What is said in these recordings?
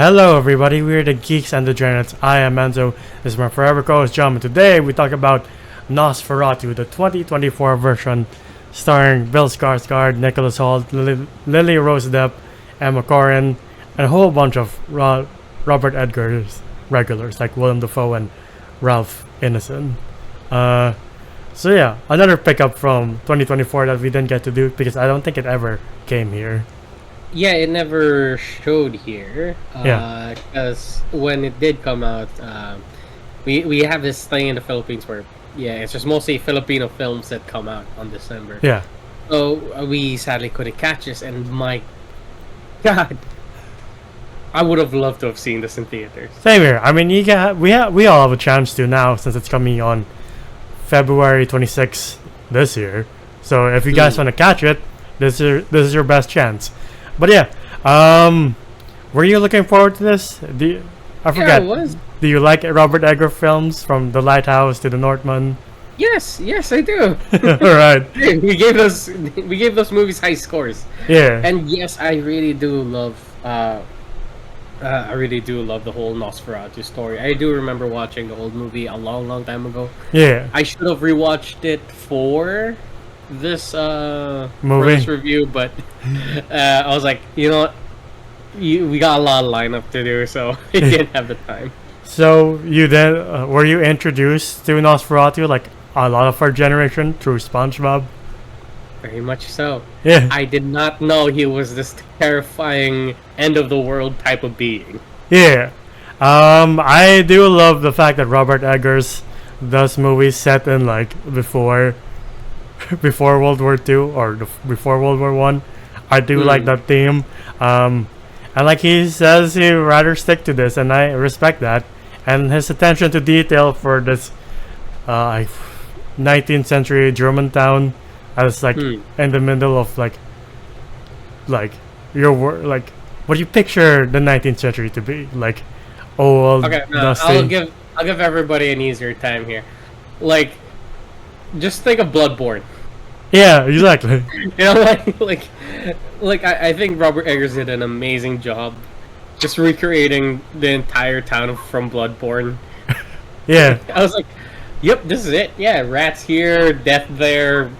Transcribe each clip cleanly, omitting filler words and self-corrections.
Hello everybody, we're the Geeks and the Genets. I am Enzo, this is my forever co-host John, and today we talk about Nosferatu, the 2024 version, starring Bill Skarsgård, Nicholas Hoult, Lily Rose Depp, Emma Corrin, and a whole bunch of Robert Edgar's regulars like Willem Dafoe and Ralph Ineson. So yeah, another pickup from 2024 that we didn't get to do because I don't think it ever came here. Yeah, it never showed here. Yeah. Because when it did come out, we have this thing in the Philippines where, it's just mostly Filipino films that come out on December. Yeah. So we sadly couldn't catch this, and my God, I would have loved to have seen this in theaters. Same here. I mean, we all have a chance to now since it's coming on February 26th this year. So if you guys want to catch it, this is your best chance. But yeah, were you looking forward to this? I forget. Yeah, I was. Do you like Robert Edgar films from The Lighthouse to The Northman? Yes, I do. All right. we gave those movies high scores. Yeah. And yes, I really do love the whole Nosferatu story. I do remember watching the old movie a long time ago. Yeah. I should have rewatched it for this movie review, but I was like, you know what? We got a lot of lineup to do, so I didn't have the time. So you then were you introduced to Nosferatu like a lot of our generation through SpongeBob? Very much so. Yeah. I did not know he was this terrifying end of the world type of being. Yeah. I do love the fact that Robert Eggers does movies set in like before World War II or before World War One. I do like that theme. And like he says, he'd rather stick to this, and I respect that. And his attention to detail for this 19th century German town, as like in the middle of like what do you picture the 19th century to be like? Old, okay, dusty. I'll give everybody an easier time here. Like, just think of Bloodborne. Yeah, exactly. You know, like I think Robert Eggers did an amazing job just recreating the entire town from Bloodborne. Yeah. I was like, yep, this is it. Yeah, rats here, death there,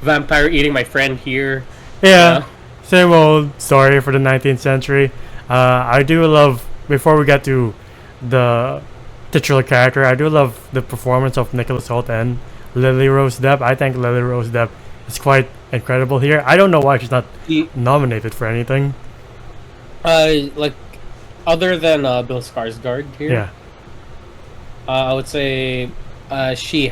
vampire eating my friend here. Yeah, you know? Same old story for the 19th century. I do love, before we get to the titular character, I do love the performance of Nicholas Hoult and Lily Rose Depp. I think Lily Rose Depp is quite incredible here. I don't know why she's not nominated for anything. Like, other than Bill Skarsgård here. Yeah. I would say she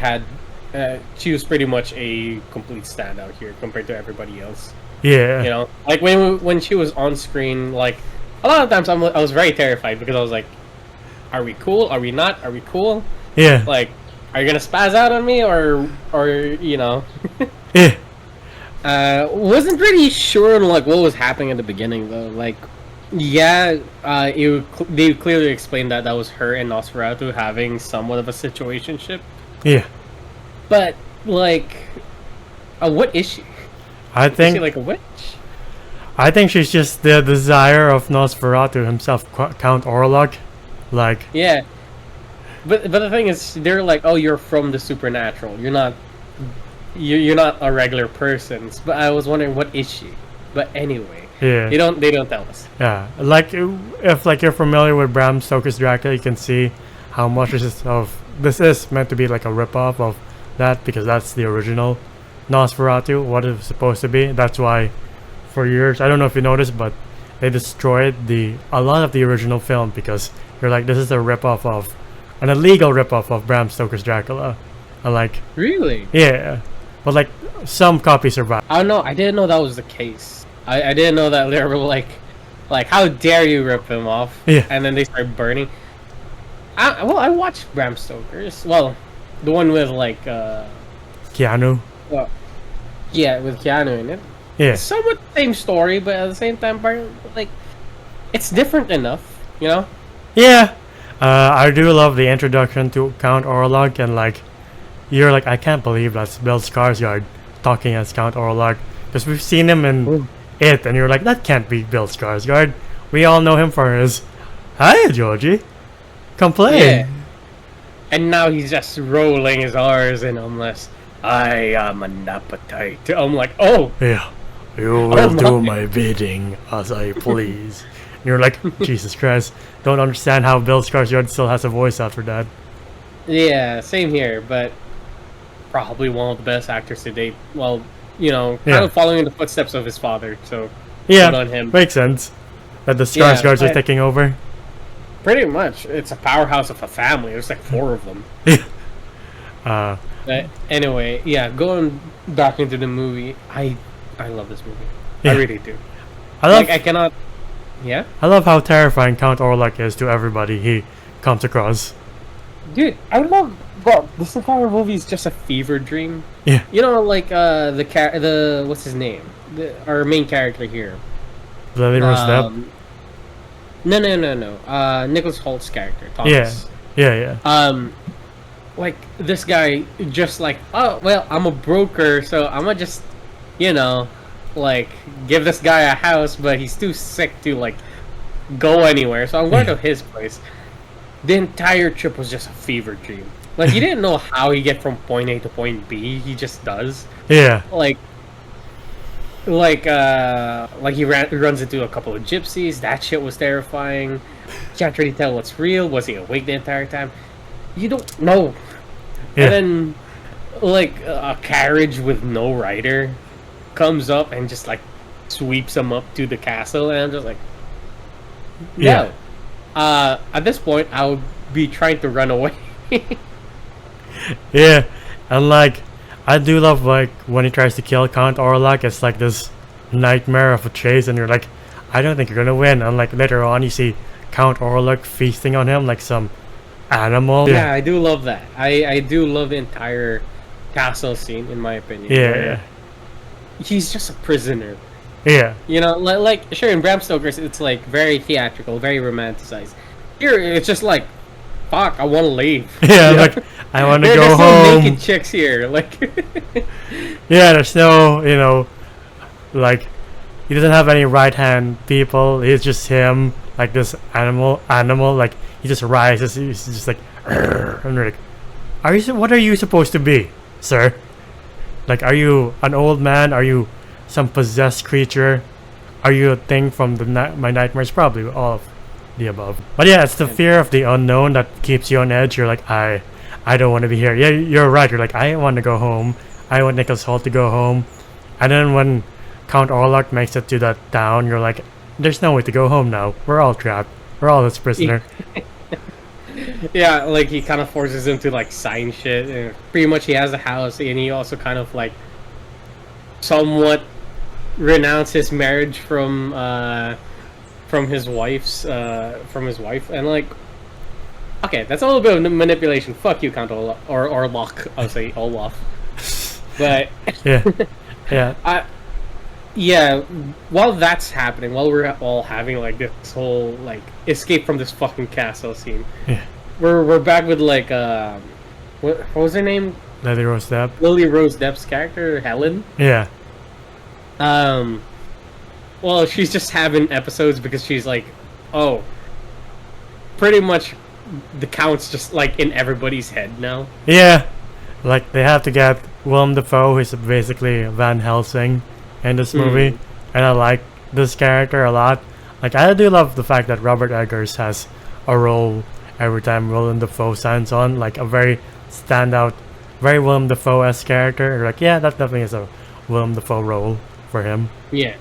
was pretty much a complete standout here compared to everybody else. Yeah. You know, like when she was on screen, like a lot of times I was very terrified because I was like, are we cool? Are we not? Are we cool? Yeah. Like, are you gonna spaz out on me or you know? Yeah. Wasn't really sure like what was happening at the beginning though. Like, they clearly explained that was her and Nosferatu having somewhat of a situationship. Yeah. But like, what is she? I think is she like a witch? I think she's just the desire of Nosferatu himself, Count Orlok. Like. Yeah. But the thing is, they're like, oh, you're from the supernatural. You're not a regular person. But I was wondering, what is she? But anyway, yeah, they don't tell us. Yeah, like if like you're familiar with Bram Stoker's Dracula, you can see how much this is meant to be like a ripoff of that, because that's the original Nosferatu, what it's supposed to be. That's why, for years, I don't know if you noticed, but they destroyed a lot of the original film because they're like, this is a ripoff of. An illegal ripoff of Bram Stoker's Dracula. Really? Yeah. But like some copies survived. I don't know. I didn't know that was the case. I didn't know that they were like how dare you rip him off? Yeah. And then they start burning. I watched Bram Stoker's. Well, the one with like Keanu. Well, yeah, with Keanu in it. Yeah. It's somewhat the same story, but at the same time, like, it's different enough, you know? Yeah. I do love the introduction to Count Orlok, and like, you're like, I can't believe that's Bill Skarsgård talking as Count Orlok, because we've seen him in it, and you're like, that can't be Bill Skarsgård. We all know him for his Hi, Georgie. Come play. Yeah. And now he's just rolling his R's and I'm like, I am an appetite. I'm like, oh, Yeah. You will do my bidding as I please. And you're like, Jesus Christ. Don't understand how Bill Skarsgård still has a voice after that. yeah, same here, but probably one of the best actors to date. Well, you know, kind Yeah. of following in the footsteps of his father, so Yeah, good on him. makes sense. That the Yeah, Skarsgårds are but- taking over. Pretty much, it's a powerhouse of a family. There's like 4 of them. Uh, But anyway, yeah, going back into the movie, I love this movie. Yeah. I really do. I love Like, I cannot. Yeah, I love how terrifying Count Orlok is to everybody he comes across. dude, I love. Bro, this entire movie is just a fever dream. Yeah. You know, like the what's his name? Our main character here. Lily Rose Depp. No. Nicholas Holt's character, Thomas. Yeah. Like this guy, just like, oh well, I'm a broker, so I'm gonna just, you know, like give this guy a house, but he's too sick to like go anywhere, so I'm going to his place. The entire trip was just a fever dream. Like you didn't know how he get from point A to point B. He just does. Yeah. Like he runs into a couple of gypsies. That shit was terrifying. Can't really tell what's real. Was he awake the entire time? You don't know. Yeah. And then, like a carriage with no rider comes up and just like sweeps him up to the castle, and I'm just like, no. Yeah. At this point, I would be trying to run away. Yeah. And like, I do love like when he tries to kill Count Orlok. It's like this nightmare of a chase, and you're like, I don't think you're gonna win. And like later on, you see Count Orlok feasting on him like some animal. Yeah, I do love that. I do love the entire castle scene, in my opinion. Yeah. He's just a prisoner. Yeah. You know, like sure, in Bram Stoker's, it's like very theatrical, very romanticized. Here, it's just like, fuck, I want to leave. Yeah. You know? Like, I want to There's go no home. naked chicks here. Like, Yeah. There's no, like, he doesn't have any right hand people. It's just him, like this animal. Like he just rises. He's just like, "Arr," and they're like, what are you supposed to be, sir? Like, are you an old man? Are you some possessed creature? Are you a thing from my nightmares? Probably all of the above. But yeah, it's the fear of the unknown that keeps you on edge. You're like, I don't want to be here. Yeah, you're right. You're like, I want to go home. I want Nicholas Hoult to go home. And then when Count Orlok makes it to that town, you're like, there's no way to go home now. We're all trapped. We're all his prisoner. yeah, like he kind of forces him to like sign shit. And pretty much, he has a house, and he also kind of like somewhat renounce his marriage from his wife's from his wife, and like, okay, that's a little bit of manipulation. Fuck you, Count Olaf, or Orlok. I'll say Olaf. But Yeah. yeah, while that's happening, while we're all having like this whole like escape from this fucking castle scene, Yeah. we're back with like what was her name? Lily Rose Depp. Lily Rose Depp's character, Helen. Yeah. Well, she's just having episodes because she's like, oh, pretty much the Count's just like in everybody's head now. Yeah. Like, they have to get Willem Dafoe, who's basically Van Helsing in this movie. And I like this character a lot. Like, I do love the fact that Robert Eggers has a role every time Willem Dafoe signs on. Like, a very standout, very Willem Dafoe-esque character. You're like, yeah, that definitely is a Willem Dafoe role for him. Yeah.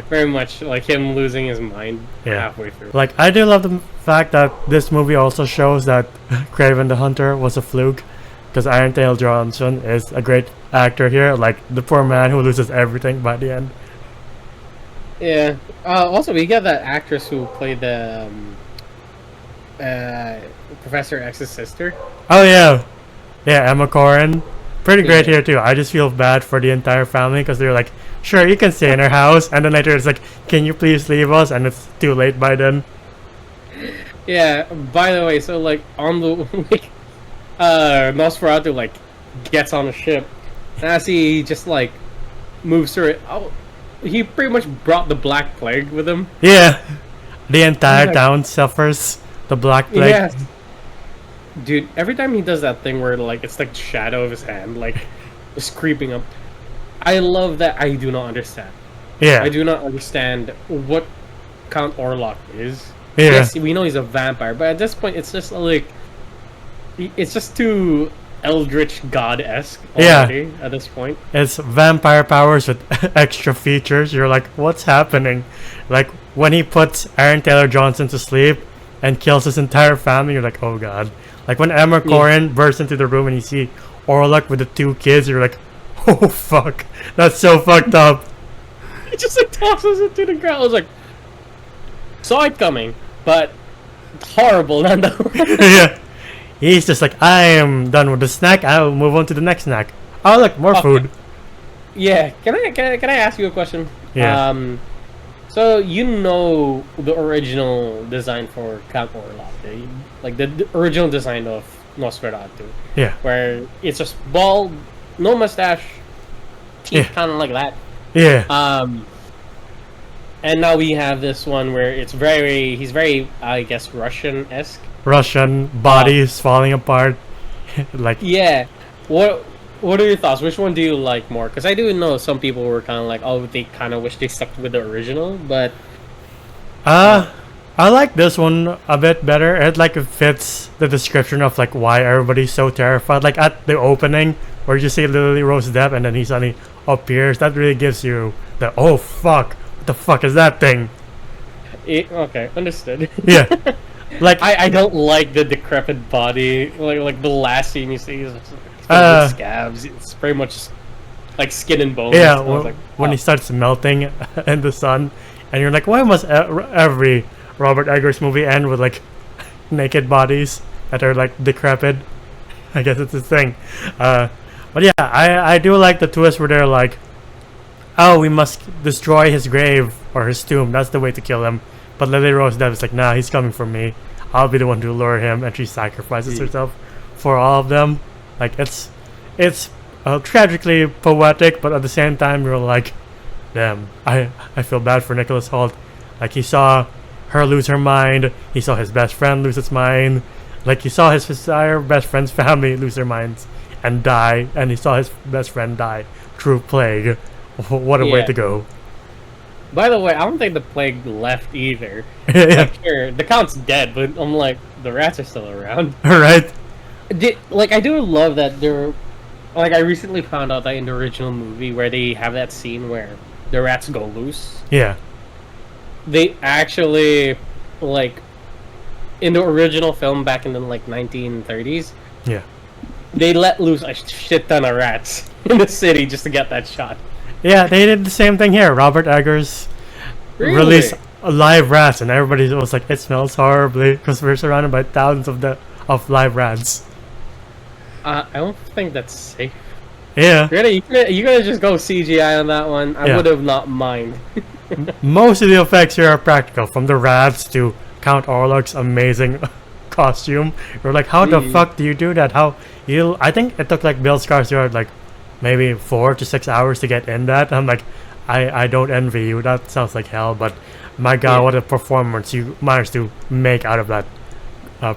Very much like him losing his mind halfway through. Like, I do love the fact that this movie also shows that Kraven the Hunter was a fluke. Because Aaron Taylor Johnson is a great actor here. Like, the poor man who loses everything by the end. Yeah. Also, we got that actress who played the Professor X's sister. Oh, yeah. Yeah, Emma Corrin. Pretty great here, too. I just feel bad for the entire family because they're like, sure, you can stay in our house. And then later it's like, can you please leave us? And it's too late by then. Yeah, by the way, so like on the Nosferatu like gets on a ship, and as he just like moves through it, he pretty much brought the Black Plague with him. Yeah. The entire like- town suffers the Black Plague. Yeah. Dude, every time he does that thing where like it's like the shadow of his hand, like just creeping up. I love that. I do not understand. Yeah. I do not understand what Count Orlok is. Yeah. Yes, we know he's a vampire, but at this point, it's just like it's just too eldritch god-esque already. At this point, It's vampire powers with extra features. You're like, what's happening? Like when he puts Aaron Taylor Johnson to sleep and kills his entire family, you're like, oh god. Like when Emma Corrin bursts into the room and you see Orlok with the 2 kids, you're like, oh fuck, that's so fucked up. he just like tosses it to the ground. I was like, saw it coming, but it's horrible nonetheless. Yeah. He's just like, I am done with the snack. I'll move on to the next snack. Oh look, more food. Yeah, can I ask you a question? Yeah. So you know the original design for Count Orlok, like the original design of Nosferatu, Yeah. where it's just bald, no mustache, teeth Yeah. kind of like that. Yeah. And now we have this one where he's very, I guess, Russian-esque. Russian bodies falling apart. Like, Yeah. What are your thoughts? Which one do you like more? Because I do know some people were kind of like, oh, they kind of wish they stuck with the original, but I like this one a bit better. It like fits the description of like why everybody's so terrified. Like at the opening where you see Lily Rose Depp and then he suddenly appears, that really gives you the oh fuck, what the fuck is that thing? okay, understood. Yeah. Like I don't like the decrepit body. Like the last scene you see is Uh, with scabs. It's pretty much like skin and bones. yeah, I was like, when he oh. starts melting in the sun, and you're like, why must every Robert Eggers movie end with like naked bodies that are like decrepit? I guess it's his thing. But yeah, I do like the twist where they're like, oh, we must destroy his grave or his tomb. That's the way to kill him. But Lily Rose Depp is like, nah, he's coming for me. I'll be the one to lure him, and she sacrifices herself for all of them. Like it's tragically poetic, but at the same time you're like, damn, I feel bad for Nicholas Hoult. Like he saw her lose her mind, he saw his best friend lose his mind, like he saw his entire best friend's family lose their minds and die, and he saw his best friend die through plague. What a way Yeah. to go. By the way, I don't think the plague left either. Yeah, Like, sure, the Count's dead, but I'm like, the rats are still around. right. I do love that there. Like, I recently found out that in the original movie where they have that scene where the rats go loose, Yeah, they actually, like, in the original film back in the, like, 1930s, yeah. they let loose a shit ton of rats in the city just to get that shot. Yeah, they did the same thing here. Robert Eggers Really? released live rats, and everybody was like, "It smells horribly," because we're surrounded by thousands of live rats. I don't think that's safe. Yeah, Really, you gotta just go CGI on that one. I Yeah. would have not mind. most of the effects here are practical, from the rats to Count Orlok's amazing costume. You're like, how the fuck do you do that? How you? I think it took like Bill Skarsgård like maybe 4 to 6 hours to get in that. I'm like, I don't envy you. That sounds like hell, but my god, Yeah. what a performance you managed to make out of that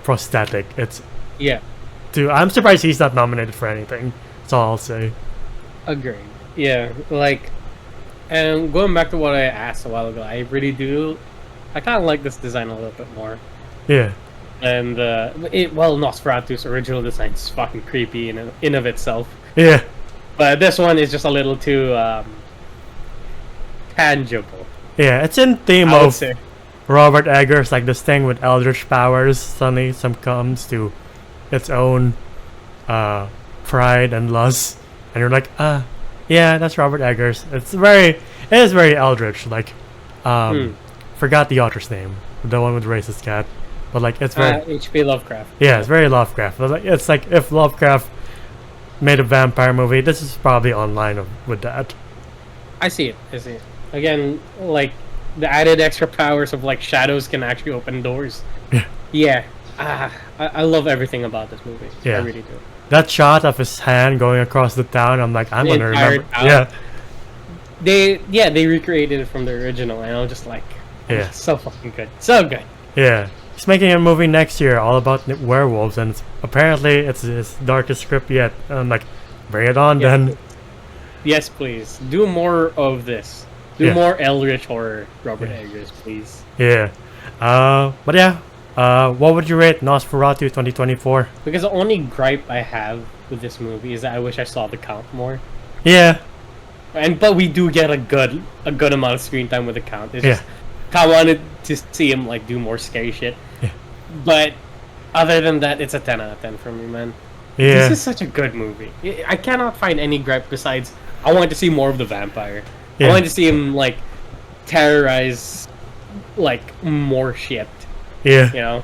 prosthetic. It's Yeah, I'm surprised he's not nominated for anything. That's all I'll say. agreed. Yeah, like, and going back to what I asked a while ago, I really do. I kind of like this design a little bit more. Yeah, And Nosferatu's original design is fucking creepy in of itself. yeah, But this one is just a little too tangible. yeah. It's in theme I would of say. Robert Eggers, like this thing with eldritch powers. Suddenly, some comes to its own pride and lust, and you're like, yeah, that's Robert Eggers. It is very eldritch. Like, forgot the author's name, the one with the racist cat, but like it's very H.P. Lovecraft. yeah, it's very Lovecraft. But, like, it's like if Lovecraft made a vampire movie, this is probably online with that. I see it. I see it. Again, like the added extra powers of like shadows can actually open doors. Yeah. Yeah. I love everything about this movie. Yeah. I really do. That shot of his hand going across the town, I'm like, I'm The gonna entire remember. town. Yeah, They recreated it from the original, and I was just like, Yeah. So fucking good. So good. Yeah. He's making a movie next year all about werewolves, and apparently it's his darkest script yet. And I'm like, bring it on then. Yes, please. Do more of this. Do Yeah. more Eldritch horror, Robert Eggers, please. Yeah. But yeah. What would you rate Nosferatu 2024? Because the only gripe I have with this movie is that I wish I saw the Count more. Yeah. But we do get a good amount of screen time with the Count. It's Yeah. just I wanted to see him like do more scary shit. Yeah. But other than that, it's a 10 out of 10 for me, man. Yeah. This is such a good movie. I cannot find any gripe besides I wanted to see more of the vampire. Yeah. I wanted to see him like terrorize like more shit. Yeah. You know?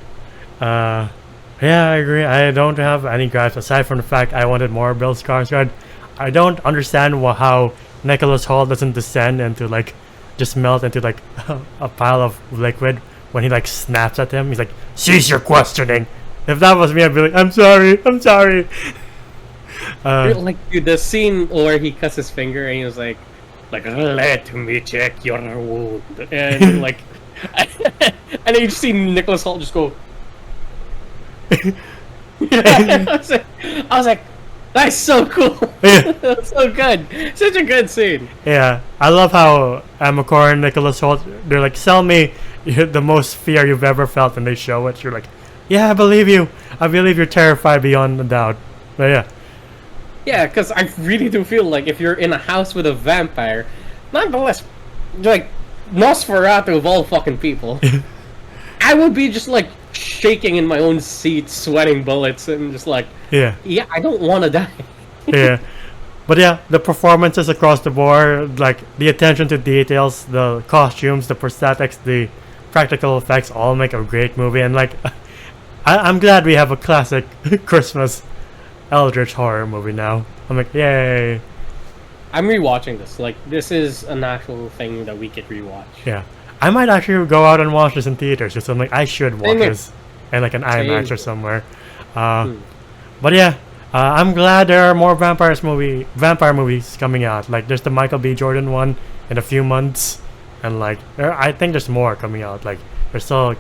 Yeah, I agree. I don't have any gripes aside from the fact I wanted more Bill Skarsgård. I don't understand how Nicholas Hoult doesn't descend into like just melt into like a pile of liquid when he like snaps at him. He's like, "Cease your questioning." If that was me, I'd be like, "I'm sorry, I'm sorry." Like dude, the scene where he cuts his finger and he was like, "Let me check your wound," and like, and then you just see Nicholas Hoult just go. I was like, that's so cool. Yeah. That's so good. Such a good scene. Yeah, I love how Amacor and Nicholas Hoult, they're like, "Sell me the most fear you've ever felt," and they show it. You're like, "Yeah, I believe you. I believe you're terrified beyond a doubt." But yeah. Yeah, because I really do feel like if you're in a house with a vampire, nonetheless, like Nosferatu of all fucking people, I would be just like shaking in my own seat, sweating bullets, and just like, Yeah. I don't want to die. Yeah. But yeah, the performances across the board, like the attention to details, the costumes, the prosthetics, the practical effects all make a great movie. And like, I'm glad we have a classic Christmas Eldritch horror movie now. I'm like, yay. I'm rewatching this. Like, this is an actual thing that we could rewatch. Yeah. I might actually go out and watch this in theaters. Just I'm like, I should watch Same here. this in like an IMAX or somewhere. Hmm. But yeah, I'm glad there are more vampire movies coming out. Like there's the Michael B. Jordan one in a few months, and like I think there's more coming out. Like there's still,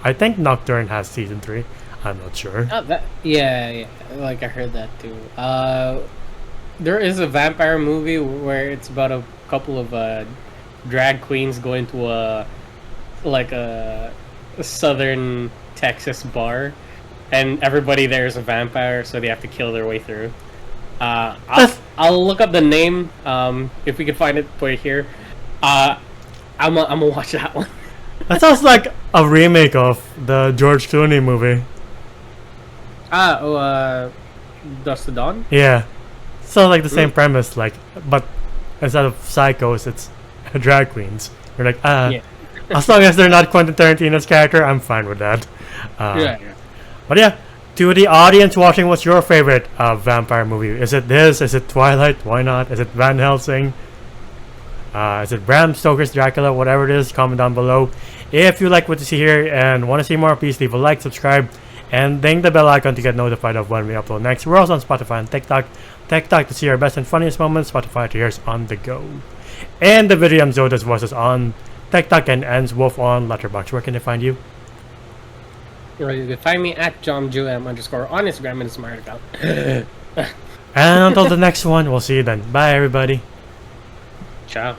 I think Nocturne has season 3. I'm not sure. Yeah. Like I heard that too. There is a vampire movie where it's about a couple of drag queens going to a southern Texas bar, and everybody there is a vampire, so they have to kill their way through. I'll look up the name if we can find it for here. I'm gonna watch that one. That sounds like a remake of the George Clooney movie. Dust to Dawn? Yeah. So like the same premise, like, but instead of psychos, it's drag queens. You're like, Yeah. as long as they're not Quentin Tarantino's character, I'm fine with that. Yeah. But yeah, to the audience watching, what's your favorite vampire movie? Is it this? Is it Twilight? Why not? Is it Van Helsing? Is it Bram Stoker's Dracula? Whatever it is, comment down below. If you like what you see here and want to see more, please leave a like, subscribe, and ding the bell icon to get notified of when we upload next. We're also on Spotify and TikTok. TikTok to see our best and funniest moments, Spotify to hear us on the go. And the video Zoda's voices on TikTok and ends Wolf on Letterboxd. Where can they find you? You can find me at JomJuM_ on Instagram and Smart account. And until the next one, we'll see you then. Bye, everybody. Ciao.